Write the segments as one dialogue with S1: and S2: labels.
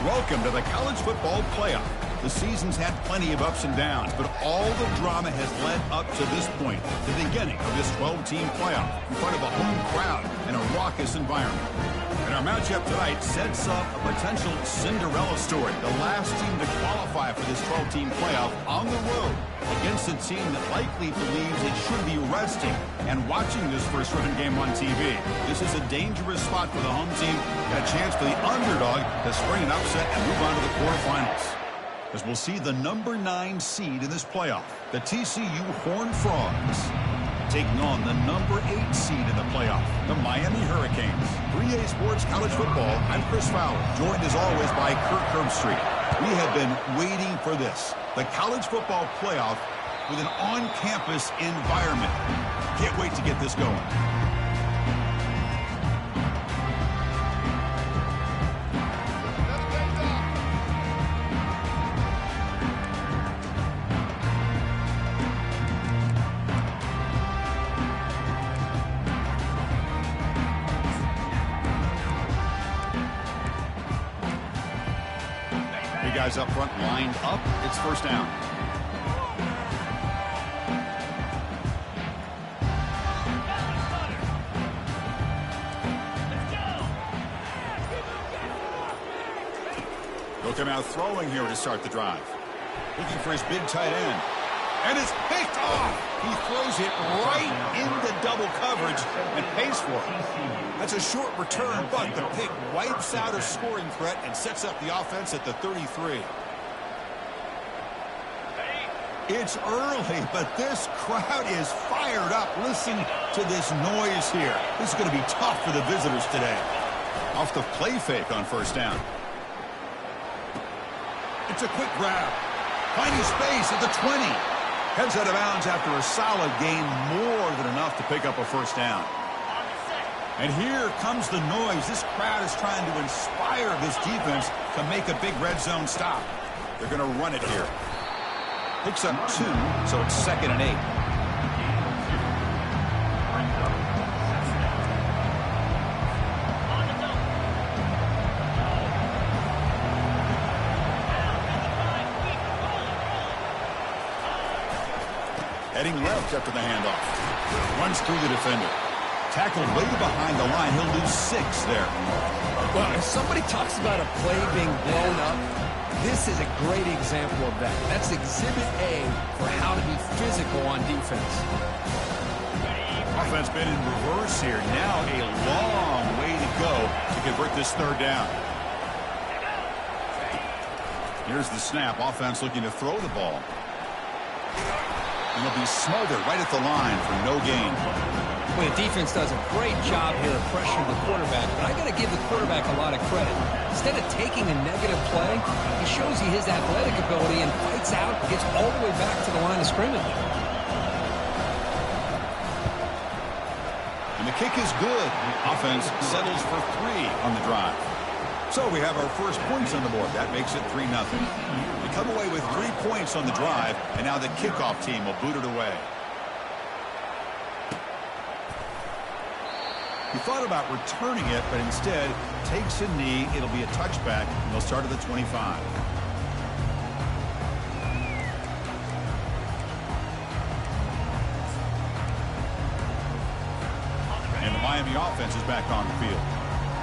S1: Welcome to the college football playoff. The season's had plenty of ups and downs, but all the drama has led up to this point, the beginning of this 12-team playoff in front of a home crowd and a raucous environment. And our matchup tonight sets up a potential Cinderella story, the last team to qualify for this 12-team playoff on the road against a team that likely believes it should be resting and watching this first-round game on TV. This is a dangerous spot for the home team and a chance for the underdog to spring an upset and move on to the quarterfinals. As we'll see the number 9 seed in this playoff, the TCU Horned Frogs, taking on the number 8 seed in the playoff, the Miami Hurricanes. 3A Sports College Football, I'm Chris Fowler, joined as always by Kirk Herbstreit. We have been waiting for this, the college football playoff with an on-campus environment. Can't wait to get this going. Guys up front lined up. It's first down. Look him out throwing here to start the drive. Looking for his big tight end. And it's picked off. He throws it right into double coverage and pays for it. That's a short return, but the pick wipes out a scoring threat and sets up the offense at the 33. It's early, but this crowd is fired up. Listen to this noise here. This is going to be tough for the visitors today. Off the play fake on first down. It's a quick grab. Finding space at the 20. Heads out of bounds after a solid gain, more than enough to pick up a first down. And here comes the noise. This crowd is trying to inspire this defense to make a big red zone stop. They're going to run it here. Picks up 2, so it's 2nd and 8. Heading left after the handoff. Runs through the defender. Tackled way behind the line. He'll lose 6 there.
S2: Well, if somebody talks about a play being blown up, this is a great example of that. That's Exhibit A for how to be physical on defense.
S1: Offense been in reverse here. Now a long way to go to convert this third down. Here's the snap. Offense looking to throw the ball. And he'll be smothered right at the line for no gain.
S2: Well, the defense does a great job here of pressuring the quarterback, but I got to give the quarterback a lot of credit. Instead of taking a negative play, he shows you his athletic ability and fights out, gets all the way back to the line of scrimmage.
S1: And the kick is good. Offense settles for 3 on the drive. So we have our first points on the board. That makes it 3-0. We come away with 3 points on the drive, and now the kickoff team will boot it away. He thought about returning it, but instead takes a knee. It'll be a touchback, and they'll start at the 25. And the Miami offense is back on the field.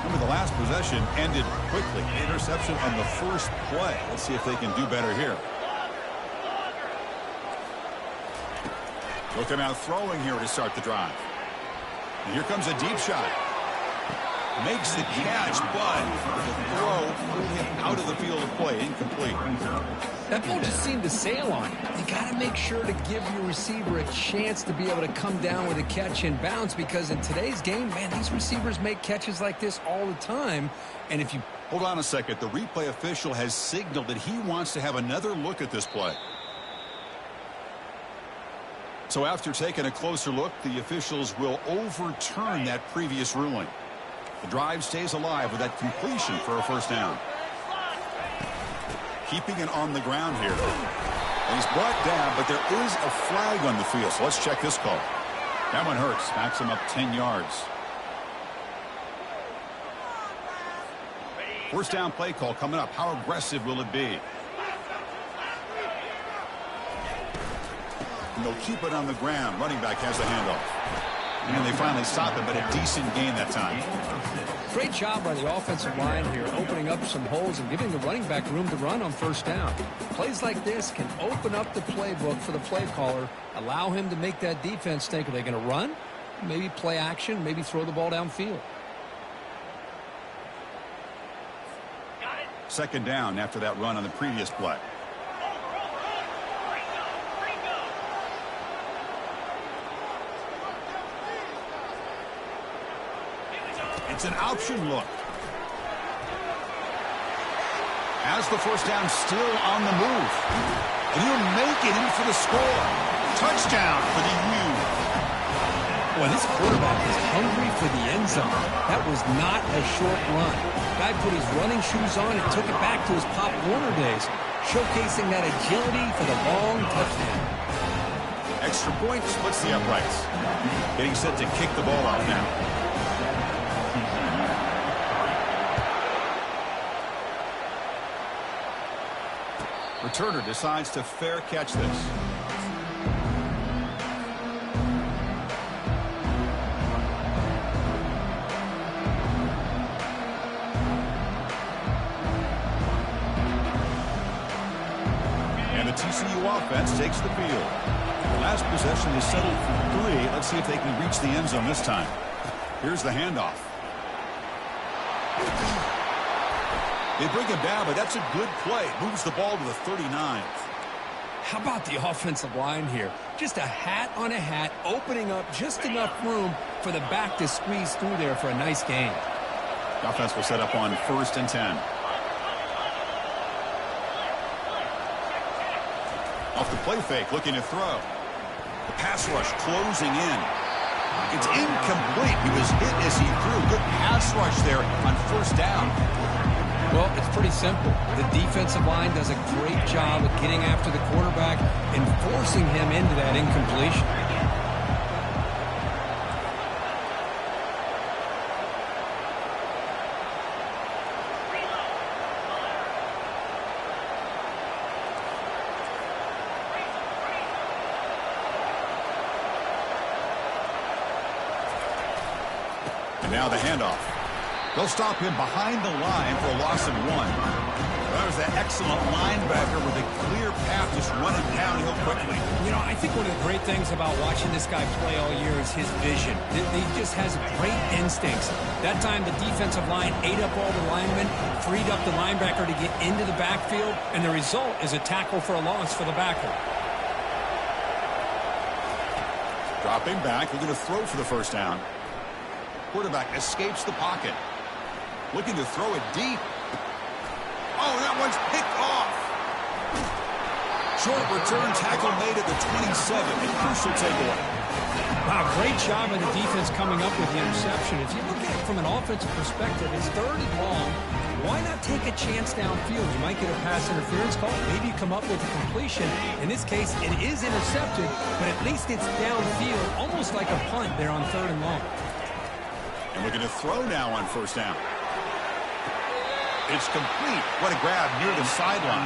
S1: Remember, the last possession ended quickly. Interception on the first play. Let's see if they can do better here. Look him out throwing here to start the drive. And here comes a deep shot. Makes the catch, but the throw pulled him out of the field of play. Incomplete.
S2: That ball just seemed to sail on him. You got to make sure to give your receiver a chance to be able to come down with a catch and bounce, because in today's game, man, these receivers make catches like this all the time. And if you...
S1: Hold on a second. The replay official has signaled that he wants to have another look at this play. So after taking a closer look, the officials will overturn that previous ruling. The drive stays alive with that completion for a first down. Keeping it on the ground here. And he's brought down, but there is a flag on the field. So let's check this call. That one hurts. Backs him up 10 yards. First down play call coming up. How aggressive will it be? And they'll keep it on the ground. Running back has the handoff. And they finally stop it, but a decent gain that time.
S2: Great job by the offensive line here, opening up some holes and giving the running back room to run on first down. Plays like this can open up the playbook for the play caller, allow him to make that defense think, are they going to run? Maybe play action, maybe throw the ball downfield.
S1: Second down after that run on the previous play. It's an option look. As the first down still on the move. And he'll make it in for the score. Touchdown for the U.
S2: Boy, this quarterback is hungry for the end zone. That was not a short run. Guy put his running shoes on and took it back to his Pop Warner days, showcasing that agility for the long touchdown.
S1: Extra point splits the uprights. Getting set to kick the ball out now. Returner decides to fair catch this. And the TCU offense takes the field. The last possession is settled for 3. Let's see if they can reach the end zone this time. Here's the handoff. They bring him down, but that's a good play. Moves the ball to the 39th.
S2: How about the offensive line here? Just a hat on a hat, opening up just enough room for the back to squeeze through there for a nice gain.
S1: The offense will set up on 1st and 10. Off the play fake, looking to throw. The pass rush closing in. It's incomplete. He was hit as he threw. Good pass rush there on first down.
S2: Well, it's pretty simple. The defensive line does a great job of getting after the quarterback and forcing him into that incompletion.
S1: And now the handoff. They'll stop him behind the line for a loss of 1. That was that excellent linebacker with a clear path just running downhill quickly.
S2: You know, I think one of the great things about watching this guy play all year is his vision. He just has great instincts. That time the defensive line ate up all the linemen, freed up the linebacker to get into the backfield, and the result is a tackle for a loss for the backer.
S1: Dropping back, looking to throw for the first down. Quarterback escapes the pocket. Looking to throw it deep. Oh, that one's picked off. Short return tackle made at the 27. A crucial takeaway.
S2: Wow, great job of the defense coming up with the interception. If you look at it from an offensive perspective, it's 3rd and long. Why not take a chance downfield? You might get a pass interference call. Maybe you come up with a completion. In this case, it is intercepted, but at least it's downfield, almost like a punt there on 3rd and long.
S1: And looking to throw now on first down. It's complete. What a grab near the sideline.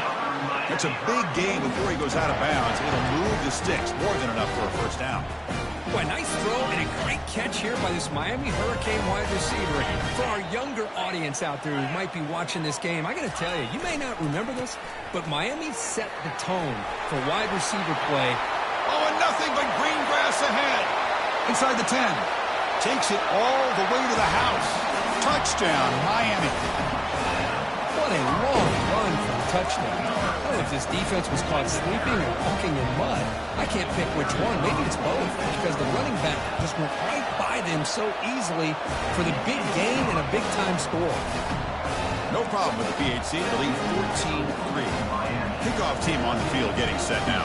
S1: That's a big gain before he goes out of bounds. It'll move the sticks. More than enough for a first down.
S2: Boy, nice throw and a great catch here by this Miami Hurricane wide receiver. For our younger audience out there who might be watching this game, I got to tell you, you may not remember this, but Miami set the tone for wide receiver play.
S1: Oh, and nothing but green grass ahead. Inside the 10. Takes it all the way to the house. Touchdown, Miami.
S2: What a long run for a touchdown. I don't know if this defense was caught sleeping or walking in mud. I can't pick which one. Maybe it's both, because the running back just went right by them so easily for the big gain and a big-time score.
S1: No problem with the PHC. The lead 14-3. Kickoff team on the field getting set now.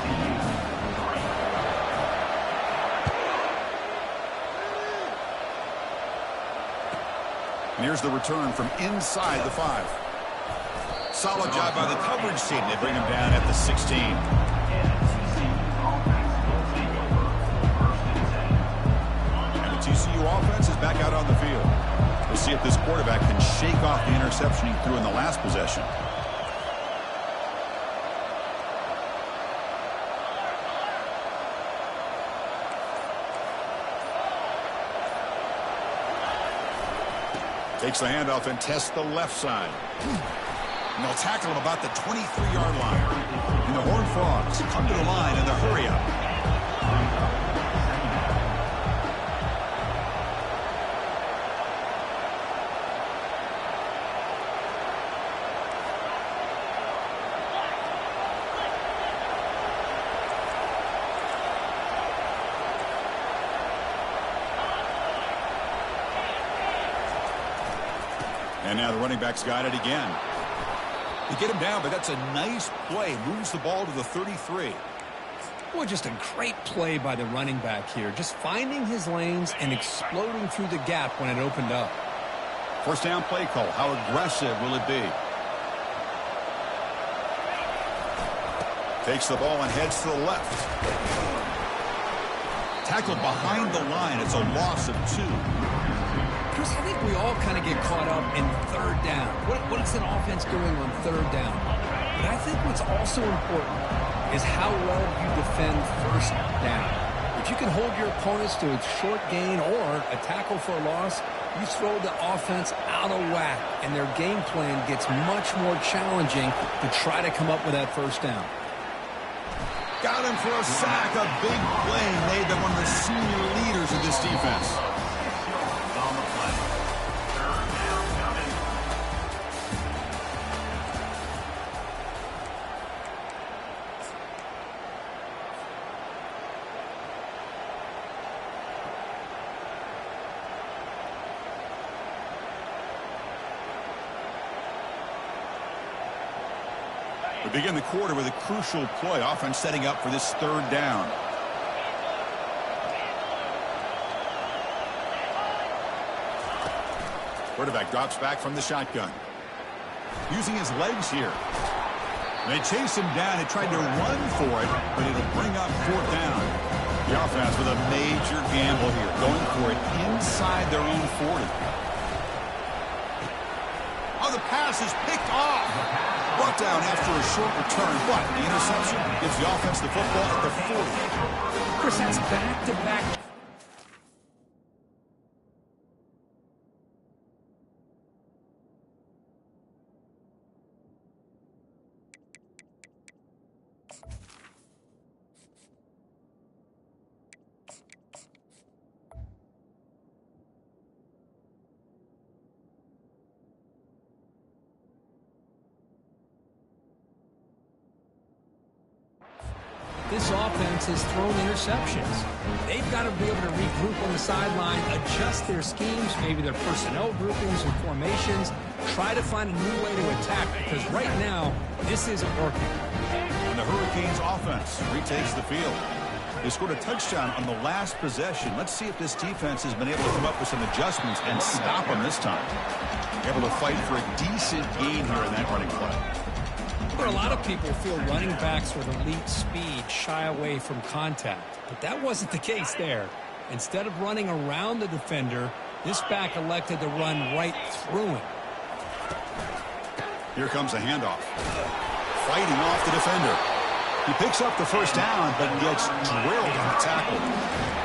S1: And here's the return from inside the 5. Solid job by the coverage team. They bring him down at the 16. And the TCU offense is back out on the field. We'll see see if this quarterback can shake off the interception he threw in the last possession. Takes the handoff and tests the left side. And they'll tackle him about the 23-yard line. And the Horned Frogs come to the line in the hurry-up. And now the running back's got it again. They get him down, but that's a nice play. Moves the ball to the 33.
S2: Well, just a great play by the running back here. Just finding his lanes and exploding through the gap when it opened up.
S1: First down play call. How aggressive will it be? Takes the ball and heads to the left. Tackled behind the line. It's a loss of 2.
S2: Chris, I think we all kind of get caught up in third down. What is an offense doing on third down? But I think what's also important is how well you defend first down. If you can hold your opponents to a short gain or a tackle for a loss, you throw the offense out of whack, and their game plan gets much more challenging to try to come up with that first down.
S1: Got him for a sack. A big play made by one of the senior leaders of this defense. We begin the quarter with a crucial play. Offense setting up for this third down. Quarterback drops back from the shotgun. Using his legs here. They chase him down. He tried to run for it, but it'll bring up fourth down. The offense with a major gamble here. Going for it inside their own 40. Oh, the pass is picked off. Brought down after a short return, but the interception gives the offense the football at the 40.
S2: Chris, that's back-to-back. This offense has thrown interceptions. They've got to be able to regroup on the sideline, adjust their schemes, maybe their personnel groupings and formations, try to find a new way to attack, because right now, this isn't working.
S1: And the Hurricanes offense retakes the field. They scored a touchdown on the last possession. Let's see if this defense has been able to come up with some adjustments and stop them this time. Able to fight for a decent gain here in that running play.
S2: There are a lot of people feel running backs with elite speed shy away from contact, but that wasn't the case there. Instead of running around the defender, this back elected to run right through him.
S1: Here comes a handoff. Fighting off the defender. He picks up the first down, but gets drilled on the tackle.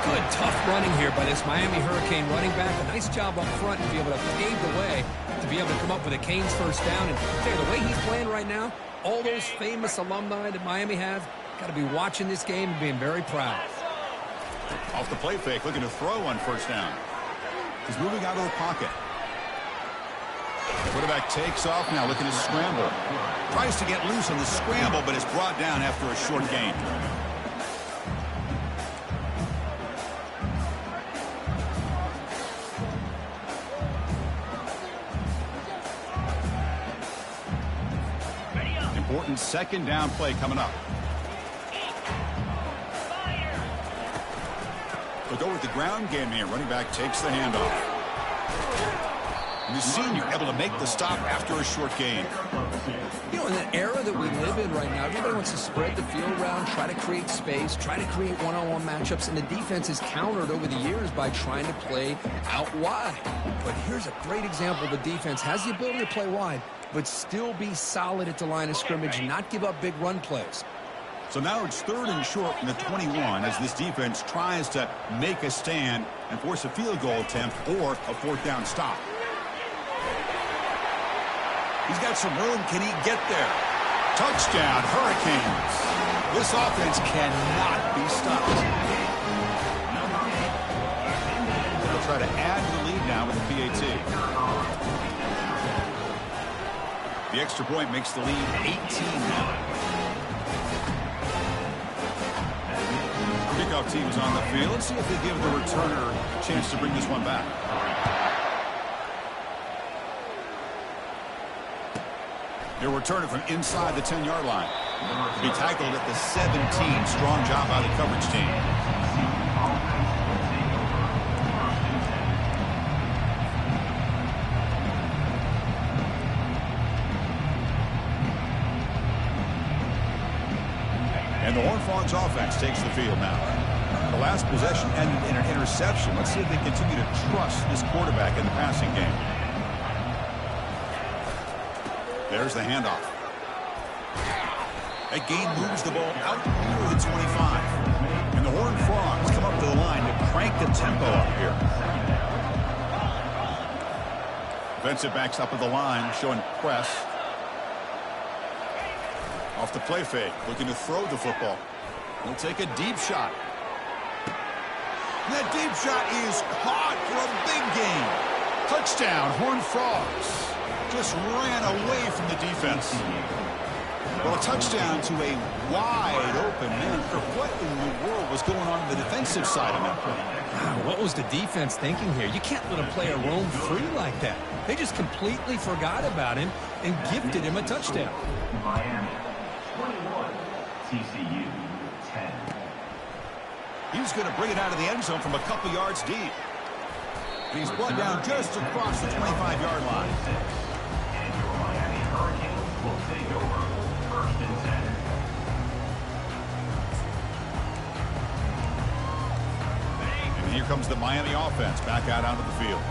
S2: Good, tough running here by this Miami Hurricane running back. A nice job up front to be able to pave the way to be able to come up with a Canes first down. And the way he's playing right now, all those famous alumni that Miami have got to be watching this game and being very proud.
S1: Off the play fake, looking to throw on first down. He's moving out of the pocket. Quarterback takes off now, looking to scramble. Tries to get loose on the scramble, but is brought down after a short gain. Important second down play coming up. They'll go with the ground game here. Running back takes the handoff. And the senior able to make the stop after a short gain. You know,
S2: in the era that we live in right now, everybody wants to spread the field around, try to create space, try to create one-on-one matchups, and the defense is countered over the years by trying to play out wide. But here's a great example. The defense has the ability to play wide, but still be solid at the line of scrimmage and not give up big run plays.
S1: So now it's 3rd and short from the 21 as this defense tries to make a stand and force a field goal attempt or a 4th down stop. He's got some room. Can he get there? Touchdown, Hurricanes. This offense cannot be stopped. They'll try to add to the lead now with the PAT. The extra point makes the lead 18 now. Kickoff team is on the field. Let's see if they give the returner a chance to bring this one back. They'll return it from inside the 10-yard line. To be tackled at the 17. Strong job by the coverage team. And the Horned Frogs offense takes the field now. The last possession ended in an interception. Let's see if they continue to trust this quarterback in the passing game. There's the handoff. That gain moves the ball out near the 25. And the Horned Frogs come up to the line to crank the tempo up here. Defensive backs up at the line, showing press. Off the play fake, looking to throw the football. He'll take a deep shot. And that deep shot is caught for a big gain. Touchdown, Horned Frogs. Just ran away from the defense. Well, a touchdown to a wide open man. What in the world was going on the defensive side of that play?
S2: What was the defense thinking here? You can't let a player roam free like that. They just completely forgot about him and gifted him a touchdown.
S3: Miami, 21, TCU, 10.
S1: He's going to bring it out of the end zone from a couple yards deep. He's brought down just across the 25-yard line.
S3: And your Miami Hurricanes will take over 1st and 10.
S1: And here comes the Miami offense back out onto the field.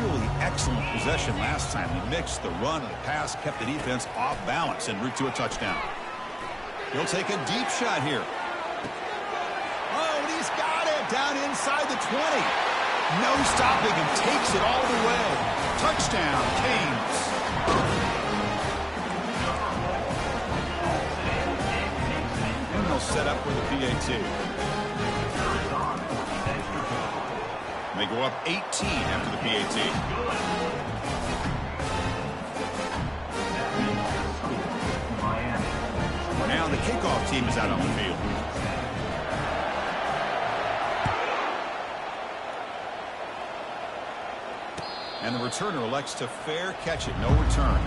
S1: Really excellent possession last time. He mixed the run and the pass, kept the defense off balance en route to a touchdown. He'll take a deep shot here. Oh, and he's got it down inside the 20. No stopping him, takes it all the way. Touchdown, Canes. And they'll set up for the PAT. They go up 18 after the PAT. Now the kickoff team is out on the field. And the returner elects to fair catch it. No return.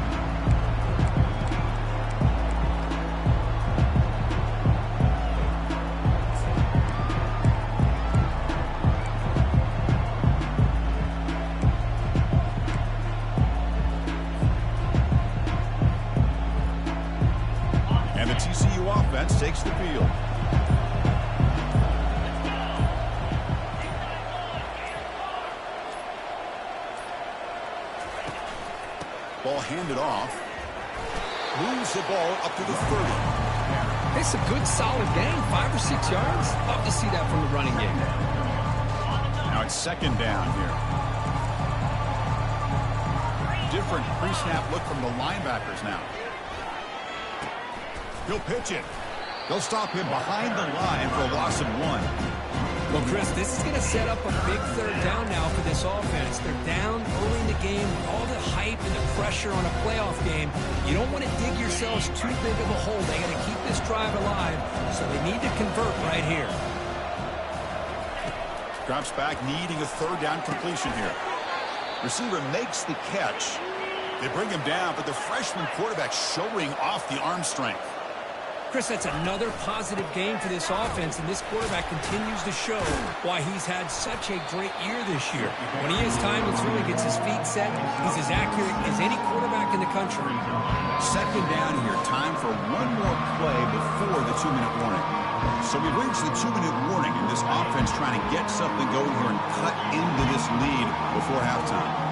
S1: And the TCU offense takes the field. Ball handed off. Moves the ball up to the 30.
S2: It's a good, solid gain, 5 or 6 yards. Love to see that from the running game.
S1: Now it's 2nd down here. Different pre-snap look from the linebackers now. He'll pitch it. They'll stop him behind the line for a loss of 1.
S2: Well, Chris, this is going to set up a big 3rd down now for this offense. They're down early in the game with all the hype and the pressure on a playoff game. You don't want to dig yourselves too big of a hole. They got to keep this drive alive, so they need to convert right here.
S1: Drops back, needing a 3rd down completion here. Receiver makes the catch. They bring him down, but the freshman quarterback showing off the arm strength.
S2: Chris, that's another positive game for this offense, and this quarterback continues to show why he's had such a great year this year. When he has time and really gets his feet set, he's as accurate as any quarterback in the country.
S1: Second down here. Time for one more play before the 2-minute warning. So we've reached the 2-minute warning, and this offense trying to get something going here and cut into this lead before halftime.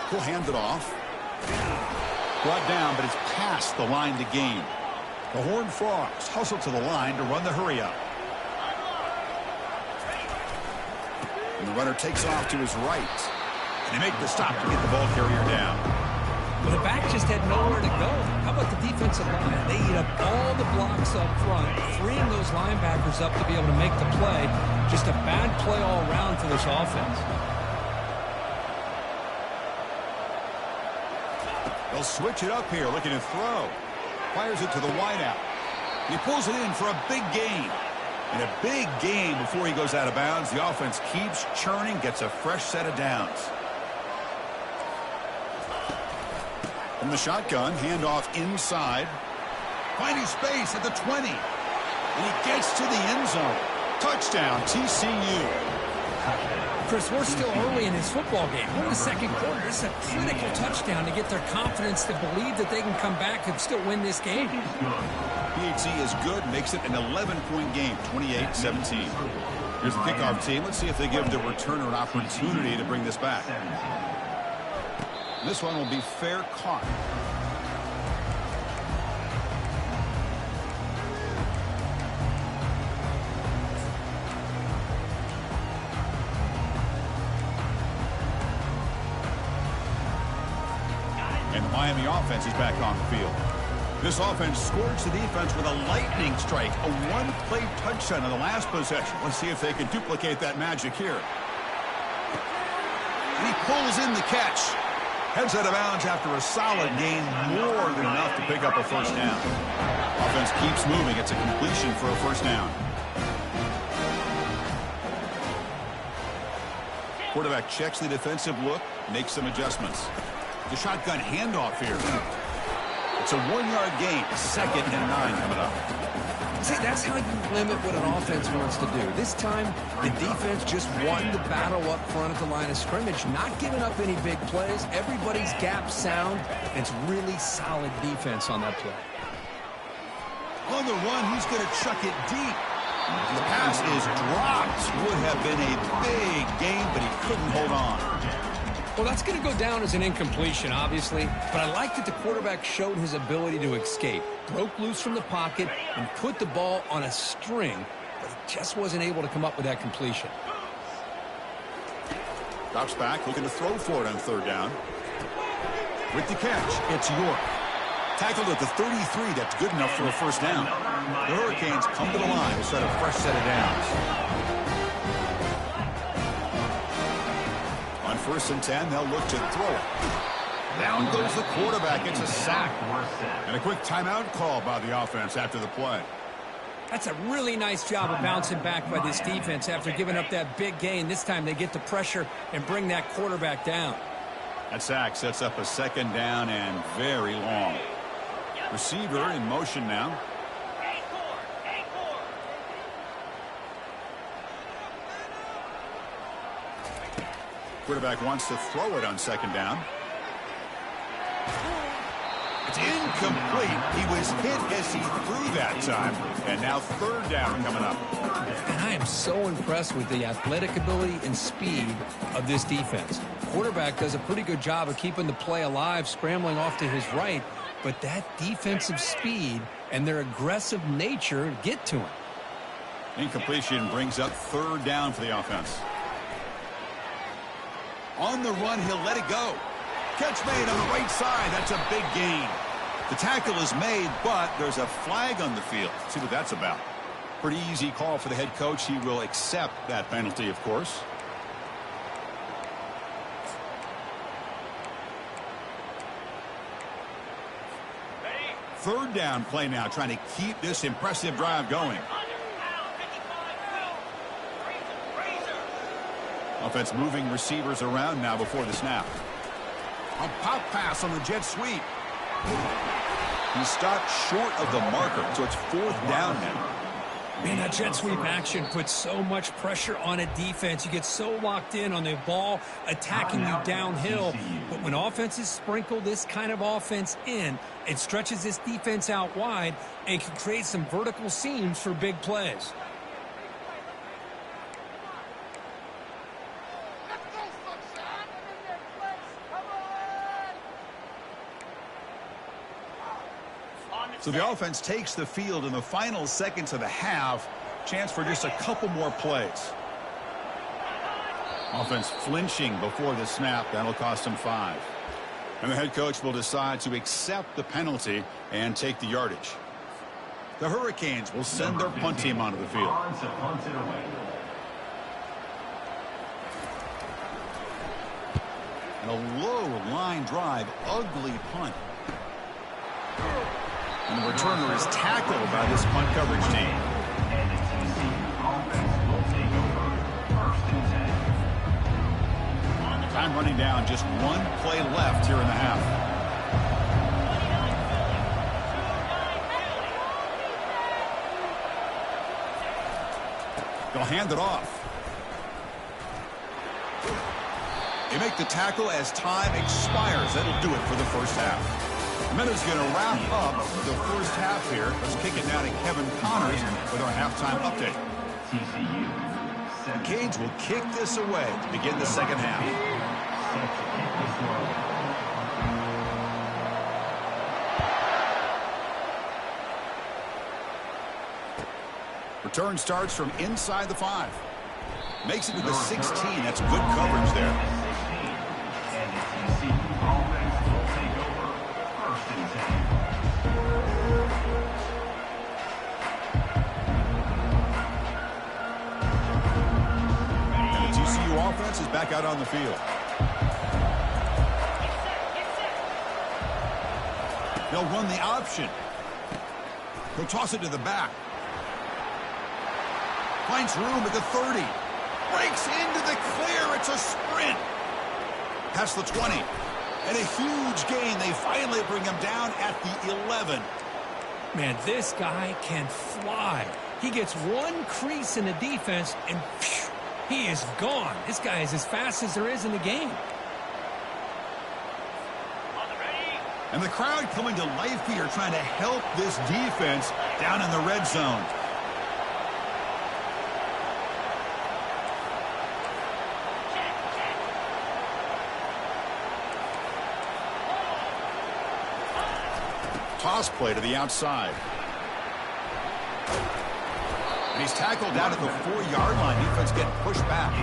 S1: He'll hand it off. Brought down, but it's past the line to gain. The Horned Frogs hustle to the line to run the hurry up. And the runner takes off to his right. And they make the stop to get the ball carrier down.
S2: Well, the back just had nowhere to go. How about the defensive line? They eat up all the blocks up front, freeing those linebackers up to be able to make the play. Just a bad play all around for this offense.
S1: They'll switch it up here, looking to throw. Fires it to the wideout. He pulls it in for a big gain. And a big gain before he goes out of bounds. The offense keeps churning, gets a fresh set of downs. From the shotgun, handoff inside. Finding space at the 20. And he gets to the end zone. Touchdown, TCU.
S2: Chris, we're still early in this football game. We're in the second quarter. This is a critical touchdown to get their confidence to believe that they can come back and still win this game.
S1: PHC is good, makes it an 11-point game, 28-17. Here's the kickoff team. Let's see if they give the returner an opportunity to bring this back. This one will be fair caught. And the Miami offense is back on the field. This offense scorched the defense with a lightning strike, a one-play touchdown in the last possession. Let's see if they can duplicate that magic here. And he pulls in the catch. Heads out of bounds after a solid gain, more than enough to pick up a first down. Offense keeps moving. It's a completion for a first down. Quarterback checks the defensive look, makes some adjustments. The shotgun handoff here. It's a 1-yard gain. 2nd and 9 coming up.
S2: See, that's how you limit what an offense wants to do. This time, the defense just won the battle up front at the line of scrimmage, not giving up any big plays. Everybody's gap sound. It's really solid defense on that play.
S1: On the run, he's going to chuck it deep. The pass is dropped. Would have been a big gain, but he couldn't hold on.
S2: Well, that's going to go down as an incompletion, obviously, but I like that the quarterback showed his ability to escape, broke loose from the pocket, and put the ball on a string, but he just wasn't able to come up with that completion.
S1: Drops back, looking to throw for it on 3rd down. With the catch, it's York. Tackled at the 33, that's good enough for a first down. The Hurricanes come to the line to set a fresh set of downs. On 1st and 10, they'll look to throw it. Down goes the quarterback. It's a sack. And a quick timeout call by the offense after the play.
S2: That's a really nice job of bouncing back by this defense after giving up that big gain. This time they get the pressure and bring that quarterback down.
S1: That sack sets up a 2nd down and very long. Receiver in motion now. Quarterback wants to throw it on 2nd down. It's incomplete. He was hit as he threw that time. And now 3rd down coming up.
S2: And I am so impressed with the athletic ability and speed of this defense. Quarterback does a pretty good job of keeping the play alive, scrambling off to his right. But that defensive speed and their aggressive nature get to him.
S1: Incompletion brings up 3rd down for the offense. On the run, he'll let it go. Catch made on the right side. That's a big gain. The tackle is made, but there's a flag on the field. Let's see what that's about. Pretty easy call for the head coach. He will accept that penalty, of course. Third down play now, trying to keep this impressive drive going. Offense moving receivers around now before the snap. A pop pass on the jet sweep. He stopped short of the marker, so it's 4th down now.
S2: Man, that jet sweep action puts so much pressure on a defense. You get so locked in on the ball attacking you downhill. But when offenses sprinkle this kind of offense in, it stretches this defense out wide and can create some vertical seams for big plays.
S1: So the offense takes the field in the final seconds of the half. Chance for just a couple more plays. Offense flinching before the snap. That'll cost them 5. And the head coach will decide to accept the penalty and take the yardage. The Hurricanes will send their punt team onto the field. And a low line drive, ugly punt. And the returner is tackled by this punt coverage team. Time running down, just 1 play left here in the half. They'll hand it off. They make the tackle as time expires. That'll do it for the first half. Minute's going to wrap up the first half here. Let's kick it down to Kevin Connors with our halftime update. The Canes will kick this away to begin the second half. Return starts from inside the 5. Makes it to the 16. That's good coverage there. Offense is back out on the field. They'll run the option. He'll toss it to the back. Finds room at the 30. Breaks into the clear. It's a sprint. Past the 20. And a huge gain. They finally bring him down at the 11.
S2: Man, this guy can fly. He gets one crease in the defense and phew, he is gone. This guy is as fast as there is in the game.
S1: And the crowd coming to life here trying to help this defense down in the red zone. Toss play to the outside. And he's tackled down at the 4-yard line. Defense getting pushed back.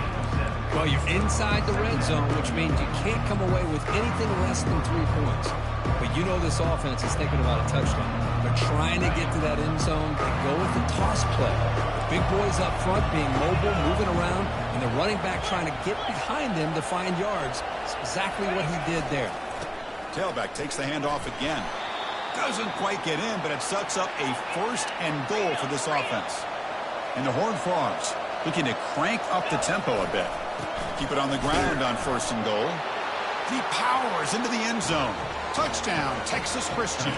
S2: Well, you're inside the red zone, which means you can't come away with anything less than 3 points. But you know this offense is thinking about a touchdown. They're trying to get to that end zone. They go with the toss play. The big boys up front being mobile, moving around, and the running back trying to get behind them to find yards. It's exactly what he did there.
S1: Tailback takes the handoff again. Doesn't quite get in, but it sets up a 1st and goal for this offense. And the Horned Frogs looking to crank up the tempo a bit. Keep it on the ground on 1st and goal. He powers into the end zone. Touchdown, Texas Christian.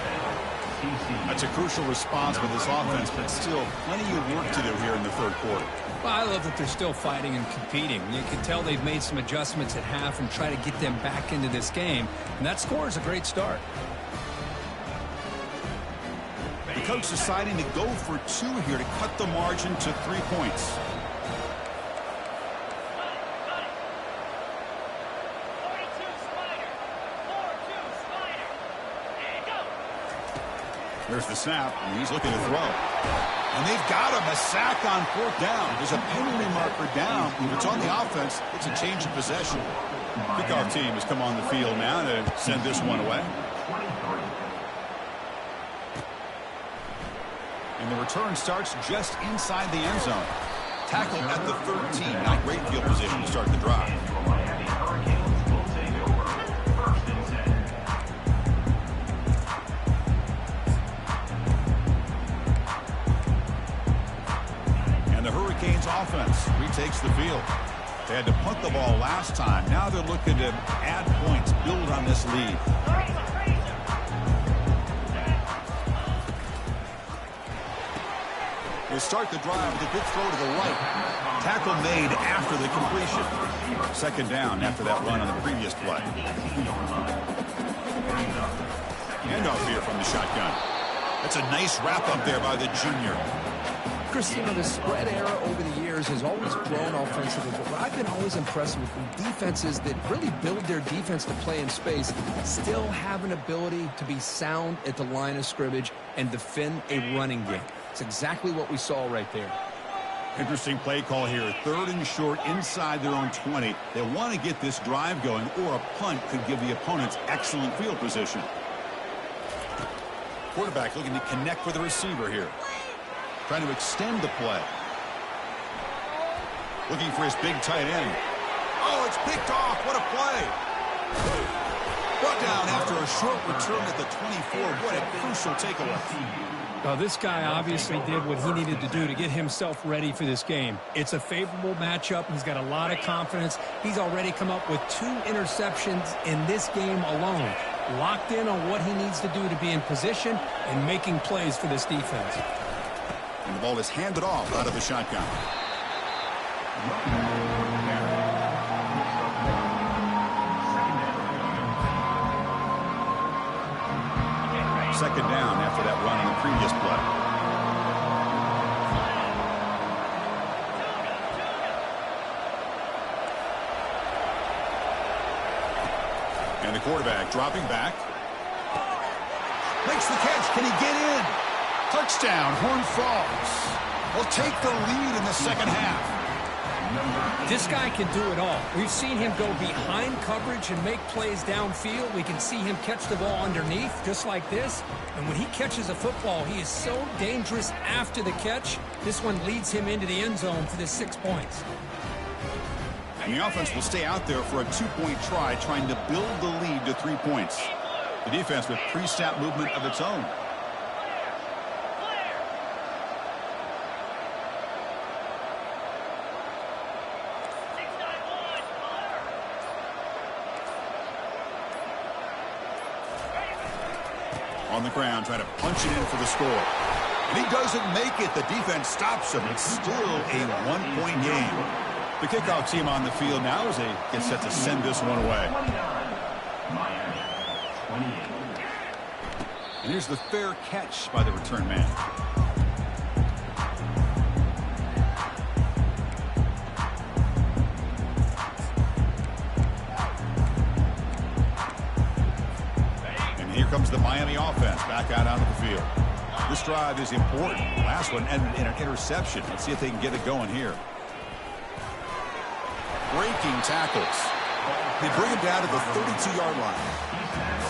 S1: That's a crucial response for this offense, but still plenty of work to do here in the 3rd quarter.
S2: Well, I love that they're still fighting and competing. You can tell they've made some adjustments at half and try to get them back into this game. And that score is a great start.
S1: The coach deciding to go for 2 here to cut the margin to 3 points. There's the snap, and he's looking to throw. And they've got him, a sack on 4th down. There's a penalty marker down. If it's on the offense, it's a change of possession. Kickoff team has come on the field now to send this one away. And the return starts just inside the end zone. Tackle at the 13. Not great field position to start the drive. And the Hurricanes offense retakes the field. They had to punt the ball last time. Now they're looking to add points, build on this lead. They start the drive with a good throw to the right. Tackle made after the completion. Second down after that run on the previous play. Handoff here from the shotgun. That's a nice wrap-up there by the junior.
S2: Chris, you know, the spread era over the years has always grown offensively, but I've been always impressed with defenses that really build their defense to play in space, still have an ability to be sound at the line of scrimmage and defend a running game. It's exactly what we saw right there.
S1: Interesting play call here. Third and short inside their own 20. They want to get this drive going, or a punt could give the opponents excellent field position. Quarterback looking to connect with the receiver here. Trying to extend the play. Looking for his big tight end. Oh, it's picked off. What a play. Brought down after a short return at the 24. What a crucial takeaway.
S4: This guy obviously did what he needed to do to get himself ready for this game. It's a favorable matchup. He's got a lot of confidence. He's already come up with 2 interceptions in this game alone. Locked in on what he needs to do to be in position and making plays for this defense.
S1: And the ball is handed off out of the shotgun. Second down after that run on the previous play. And the quarterback dropping back. Makes the catch. Can he get in? Touchdown, Horned Frogs. Will take the lead in the second half.
S4: This guy can do it all. We've seen him go behind coverage and make plays downfield. We can see him catch the ball underneath, just like this. And when he catches a football, he is so dangerous after the catch. This one leads him into the end zone for the 6 points.
S1: And the offense will stay out there for a 2-point try, trying to build the lead to 3 points. The defense with pre-snap movement of its own. On the ground, trying to punch it in for the score. And he doesn't make it. The defense stops him. It's still a 1-point game. The kickoff team on the field now as they get set to send this one away. And here's the fair catch by the return man. Here comes the Miami offense back out onto the field. This drive is important. Last one ended in an interception. Let's see if they can get it going here. Breaking tackles. They bring him down to the 32-yard line.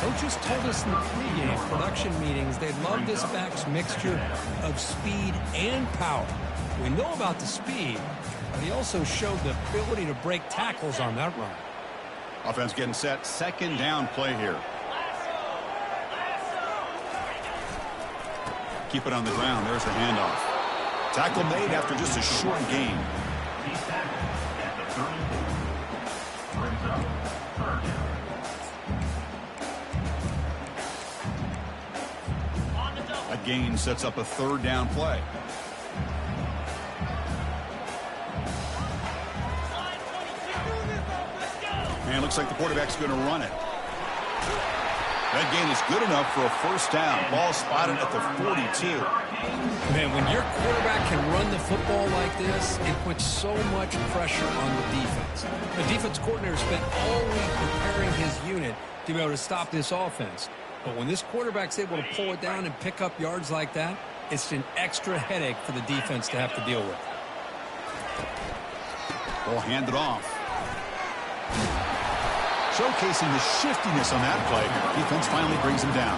S4: Coaches told us in the pregame production meetings they love this back's mixture of speed and power. We know about the speed, but he also showed the ability to break tackles on that run.
S1: Offense getting set. Second down play here. Keep it on the ground. There's the handoff. Tackle made after just a short gain. A gain sets up a third down play. And looks like the quarterback's going to run it. That gain is good enough for a first down. Ball spotted at the 42.
S2: Man, when your quarterback can run the football like this, it puts so much pressure on the defense. The defense coordinator spent all week preparing his unit to be able to stop this offense. But when this quarterback's able to pull it down and pick up yards like that, it's an extra headache for the defense to have to deal with.
S1: Ball handed off. Showcasing the shiftiness on that play. Defense finally brings him down.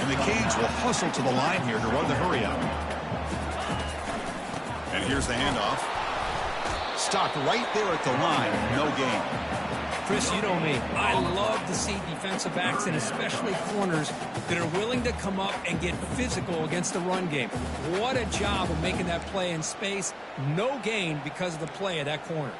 S1: And the Canes will hustle to the line here to run the hurry up. And here's the handoff. Stopped right there at the line. No gain.
S4: Chris, you know me. I love to see defensive backs and especially corners that are willing to come up and get physical against the run game. What a job of making that play in space. No gain because of the play of that corner.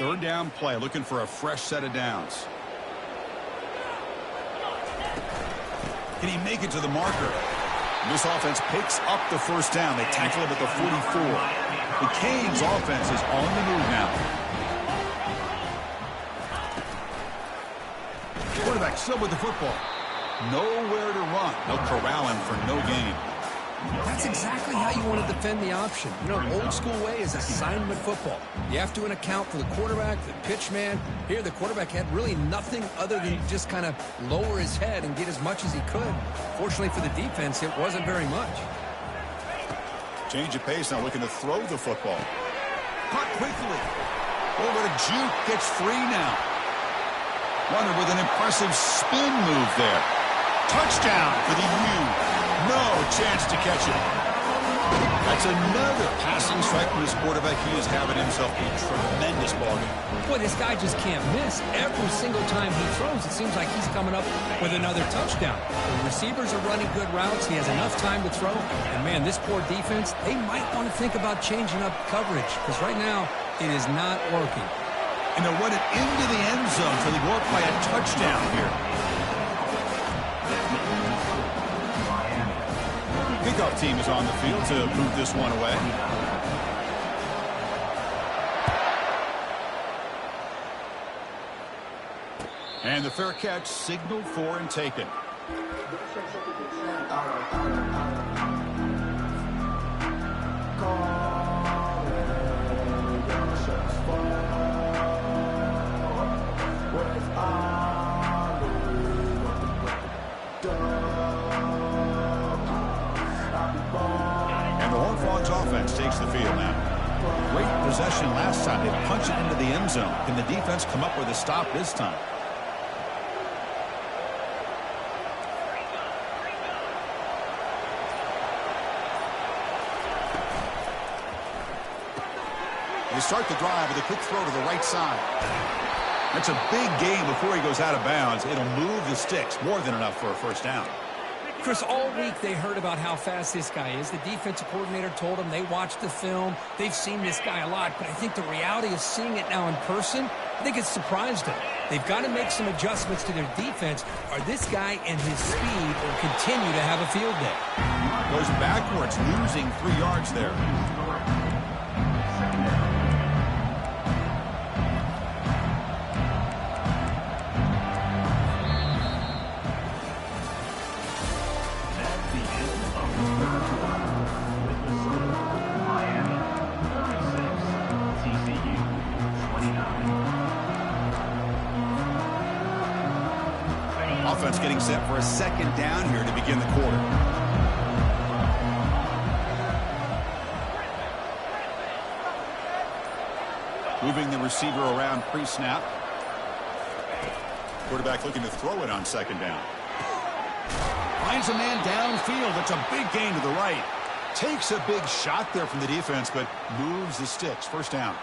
S1: Third down play, looking for a fresh set of downs. Can he make it to the marker? This offense picks up the first down. They tackle him at the 44. The Canes offense is on the move now. Quarterback still with the football. Nowhere to run. They'll corral him for no gain.
S2: That's exactly how you want to defend the option. You know, old school way is assignment football. You have to account for the quarterback, the pitch man. Here, the quarterback had really nothing other than just kind of lower his head and get as much as he could. Fortunately for the defense, it wasn't very much.
S1: Change of pace now, looking to throw the football. Caught quickly. Over to Juke, gets free now. Runner with an impressive spin move there. Touchdown for the U. No chance to catch it. That's another passing strike from this quarterback. He is having himself a tremendous ballgame.
S2: Boy, this guy just can't miss. Every single time he throws, it seems like he's coming up with another touchdown. The receivers are running good routes. He has enough time to throw. And, man, this poor defense, they might want to think about changing up coverage because right now it is not working.
S1: And they're running into the end zone, so they go up by a touchdown here. Kickoff team is on the field to move this one away. And the fair catch signaled for and taken. Offense takes the field now. Great possession last time. They punch it into the end zone. Can the defense come up with a stop this time? They start the drive with a quick throw to the right side. That's a big gain before he goes out of bounds. It'll move the sticks. More than enough for a first down.
S2: Chris, all week they heard about how fast this guy is. The defensive coordinator told them they watched the film. They've seen this guy a lot, but I think the reality of seeing it now in person, I think it's surprised them. They've got to make some adjustments to their defense, or this guy and his speed will continue to have a field day.
S1: Goes backwards, losing 3 yards there. Offense getting set for a second down here to begin the quarter. Moving the receiver around pre-snap. Quarterback looking to throw it on second down. Finds a man downfield. It's a big gain to the right. Takes a big shot there from the defense, but moves the sticks. First down.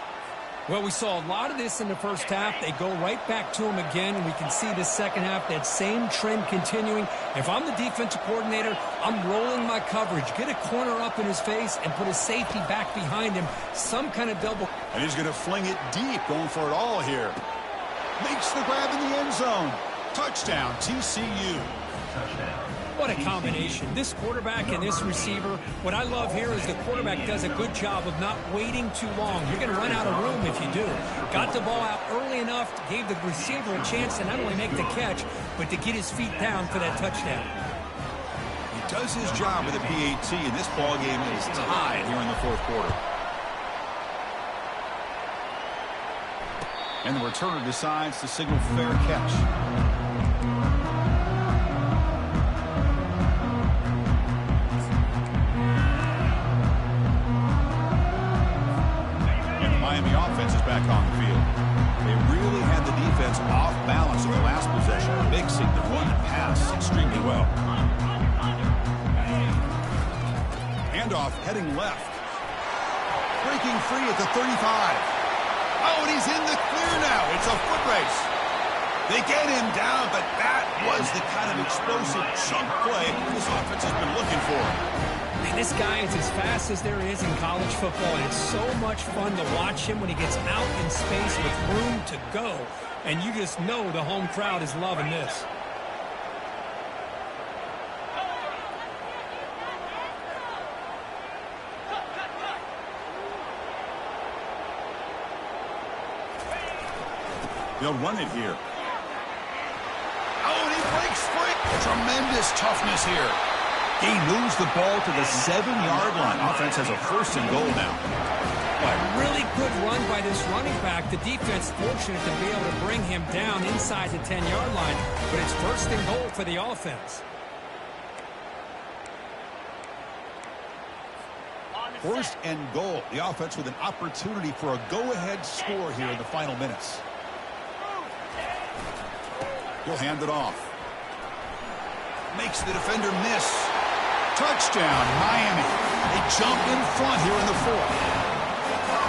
S2: Well, we saw a lot of this in the first half. They go right back to him again, and we can see the second half, that same trend continuing. If I'm the defensive coordinator, I'm rolling my coverage. Get a corner up in his face and put a safety back behind him. Some kind of double.
S1: And he's going to fling it deep, going for it all here. Makes the grab in the end zone. Touchdown, TCU.
S2: What a combination. This quarterback and this receiver. What I love here is the quarterback does a good job of not waiting too long. You're going to run out of room if you do. Got the ball out early enough, gave the receiver a chance to not only make the catch, but to get his feet down for that touchdown.
S1: He does his job with a PAT, and this ball game is tied here in the fourth quarter. And the returner decides to signal fair catch. Miami offense is back on the field. They really had the defense off balance in the last possession, mixing the run and pass extremely well. Handoff heading left. Breaking free at the 35. Oh, and he's in the clear now. It's a foot race. They get him down, but that was the kind of explosive chunk play this offense has been looking for.
S4: mean, this guy is as fast as there is in college football, and it's so much fun to watch him when he gets out in space with room to go. And you just know the home crowd is loving this.
S1: They'll run it here. Oh, and he breaks free. Tremendous toughness here. He moves the ball to the 7-yard line. Offense has a 1st and goal now.
S4: A really good run by this running back. The defense fortunate to be able to bring him down inside the 10-yard line, but it's 1st and goal for the offense.
S1: 1st and goal. The offense with an opportunity for a go-ahead score here in the final minutes. He'll hand it off. Makes the defender miss. Touchdown, Miami. They jump in front here in the 4th.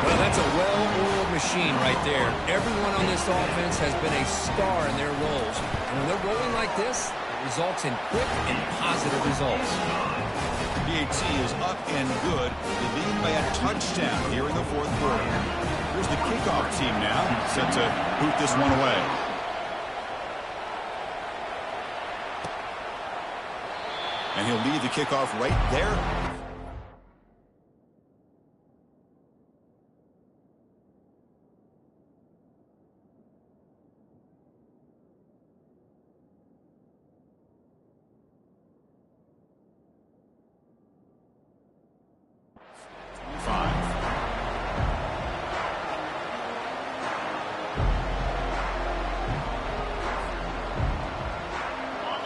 S2: Well, that's a well-oiled machine right there. Everyone on this offense has been a star in their roles. And when they're rolling like this, it results in quick and positive results.
S1: PAT is up and good. They lead by a touchdown here in the 4th quarter. Here's the kickoff team now, set to boot this one away. And he'll lead the kickoff right there.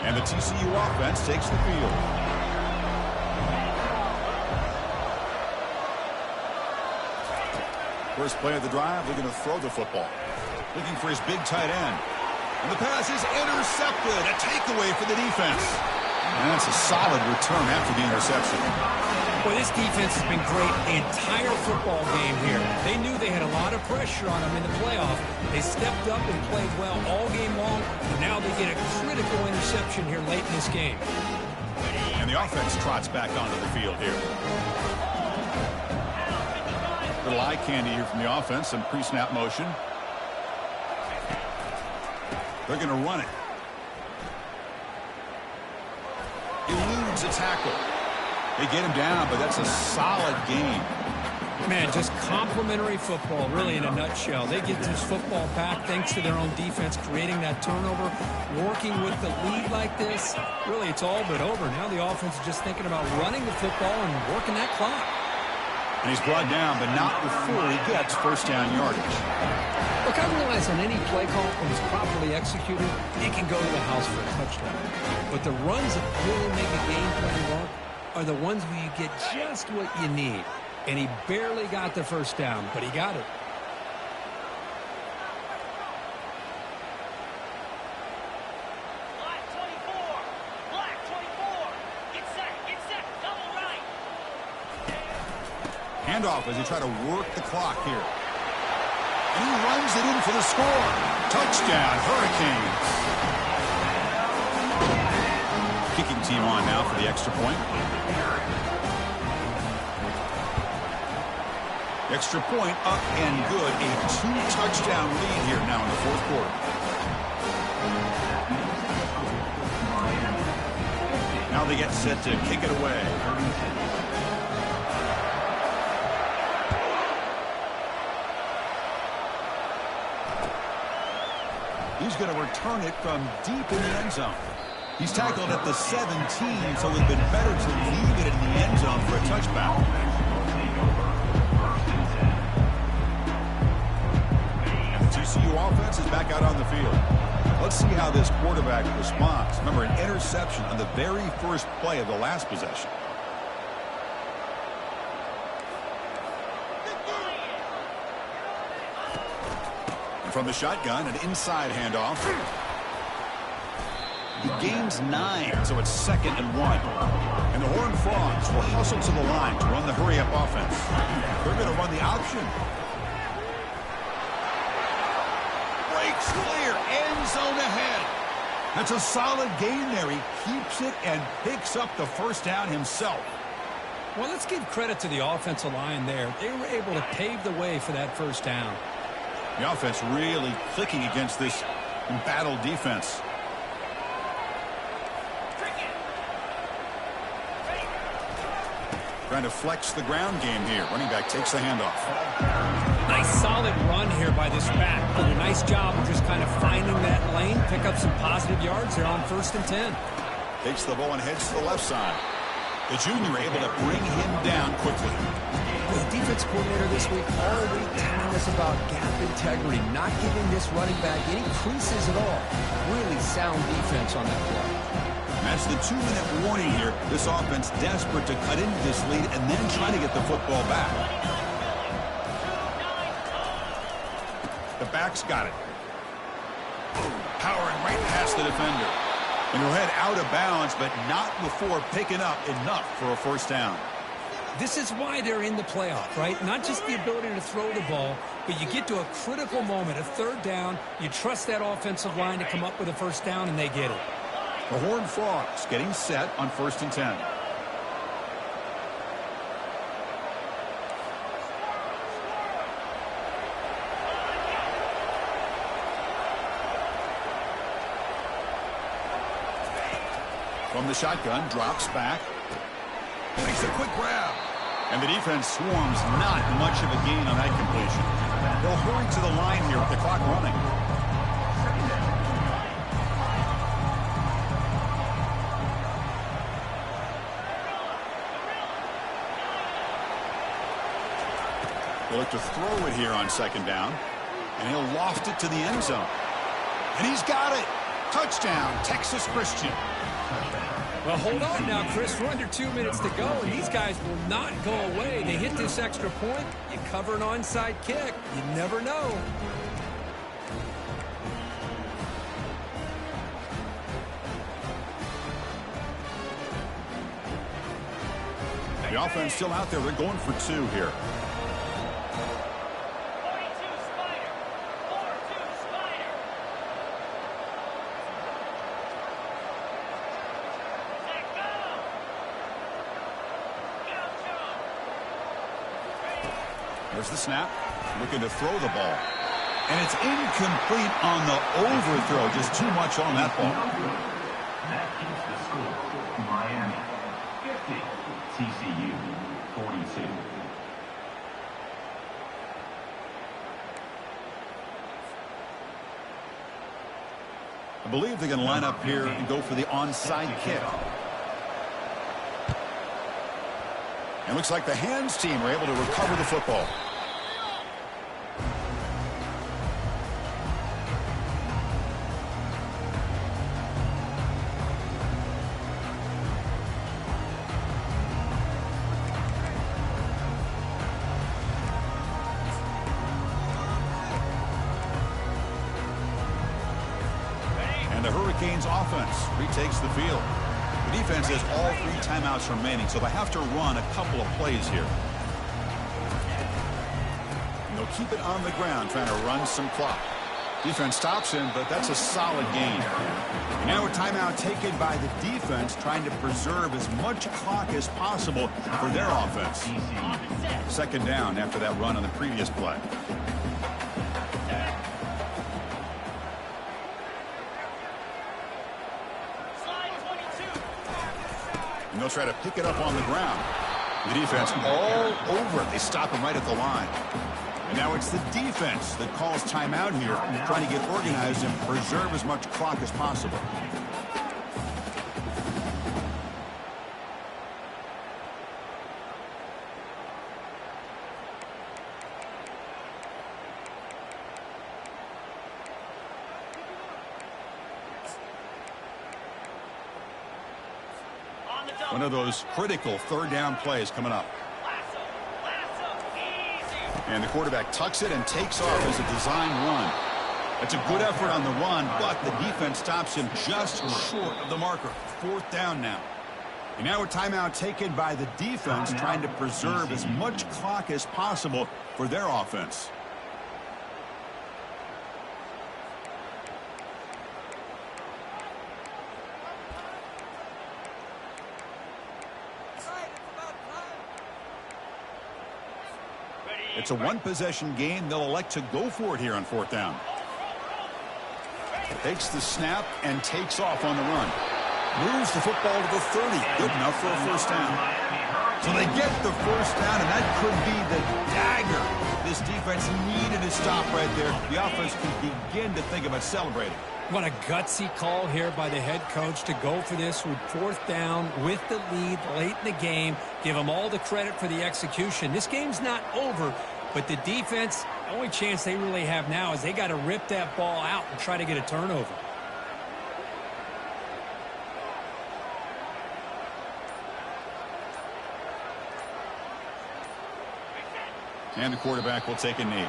S1: And the TCU offense takes the field. First play of the drive, they're going to throw the football. Looking for his big tight end. And the pass is intercepted. A takeaway for the defense. And that's a solid return after the interception.
S4: Boy, this defense has been great the entire football game here. They knew they had a lot of pressure on them in the playoff. They stepped up and played well all game long, and now they get a critical interception here late in this game.
S1: And the offense trots back onto the field here. Little eye candy here from the offense, some pre-snap motion. They're going to run it. Eludes a tackle. They get him down, but that's a solid game.
S4: Man, just complimentary football, really in a nutshell. They get this football back thanks to their own defense, creating that turnover, working with the lead like this. Really, it's all but over. Now the offense is just thinking about running the football and working that clock.
S1: And he's brought down, but not before he gets 1st down yardage.
S4: Look, I realize on any play call, when it's properly executed, it can go to the house for a touchdown. But the runs that really make a game plan work are the ones where you get just what you need. And he barely got the 1st down, but he got it.
S1: Handoff as he try to work the clock here. And he runs it in for the score. Touchdown, Hurricanes. Kicking team on now for the extra point. Extra point up and good. A 2-touchdown lead here now in the 4th quarter. Now they get set to kick it away. He's going to return it from deep in the end zone. He's tackled at the 17, so it would have been better to leave it in the end zone for a touchback. And the TCU offense is back out on the field. Let's see how this quarterback responds. Remember, an interception on the very first play of the last possession. From the shotgun, an inside handoff. The game's 9, so it's 2nd and 1. And the Horned Frogs will hustle to the line to run the hurry-up offense. They're going to run the option. Breaks clear, end zone ahead. That's a solid gain there. He keeps it and picks up the 1st down himself.
S4: Well, let's give credit to the offensive line there. They were able to pave the way for that first down.
S1: The offense really clicking against this embattled defense. Trying to flex the ground game here. Running back takes the handoff.
S4: Nice solid run here by this back. Did a nice job of just kind of finding that lane, pick up some positive yards there on 1st and 10.
S1: Takes the ball and heads to the left side. The junior able to bring him down quickly.
S2: The defense coordinator this week all week telling us about gap integrity, not giving this running back any creases at all. Really sound defense on that play.
S1: That's the 2-minute warning here. This offense desperate to cut into this lead and then try to get the football back. The back's got it. Powering right past the defender. And he'll head out of bounds, but not before picking up enough for a first down.
S4: This is why they're in the playoff, right? Not just the ability to throw the ball, but you get to a critical moment, a 3rd down. You trust that offensive line to come up with a first down, and they get it.
S1: The Horned Frogs getting set on 1st and 10. From the shotgun, drops back. Makes a quick grab. And the defense swarms not much of a gain on that completion. They'll hurry to the line here with the clock running. They look to throw it here on 2nd down. And he'll loft it to the end zone. And he's got it. Touchdown, Texas Christian.
S4: Well, hold on now, Chris. We're under 2 minutes to go, and these guys will not go away. They hit this extra point. You cover an onside kick. You never know.
S1: The offense still out there. They're going for 2 here. There's the snap. Looking to throw the ball. And it's incomplete on the overthrow. Just too much on that ball.
S3: That keeps the score. Miami 50, TCU 42.
S1: I believe they're going to line up here and go for the onside kick. And looks like the hands team are able to recover the football. And the Hurricanes offense retakes the field. The defense has all 3 timeouts remaining, so they have to run a couple of plays here. And they'll keep it on the ground, trying to run some clock. Defense stops him, but that's a solid gain. And now a timeout taken by the defense, trying to preserve as much clock as possible for their offense. 2nd down after that run on the previous play. And they'll try to pick it up on the ground. The defense all over it. They stop him right at the line. And now it's the defense that calls timeout here, trying to get organized and preserve as much clock as possible. One of those critical 3rd down plays coming up. And the quarterback tucks it and takes off as a design run. That's a good effort on the run, but the defense stops him just short of the marker. 4th down now. And now a timeout taken by the defense, trying to preserve as much clock as possible for their offense. It's a one-possession game. They'll elect to go for it here on 4th down. Takes the snap and takes off on the run. Moves the football to the 30. Good enough for a first down. So they get the first down, and that could be the dagger. This defense needed to stop right there. The offense can begin to think about celebrating.
S4: What a gutsy call here by the head coach to go for this with 4th down with the lead late in the game. Give them all the credit for the execution. This game's not over, but the defense, the only chance they really have now is they got to rip that ball out and try to get a turnover.
S1: And the quarterback will take a knee.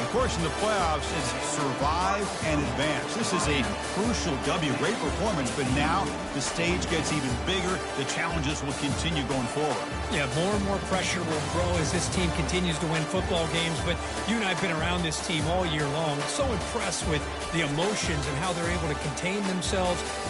S1: Of course, in the playoffs, it's survive and advance. This is a crucial W. Great performance, but now the stage gets even bigger. The challenges will continue going forward.
S4: Yeah, more and more pressure will grow as this team continues to win football games, but you and I have been around this team all year long. So impressed with the emotions and how they're able to contain themselves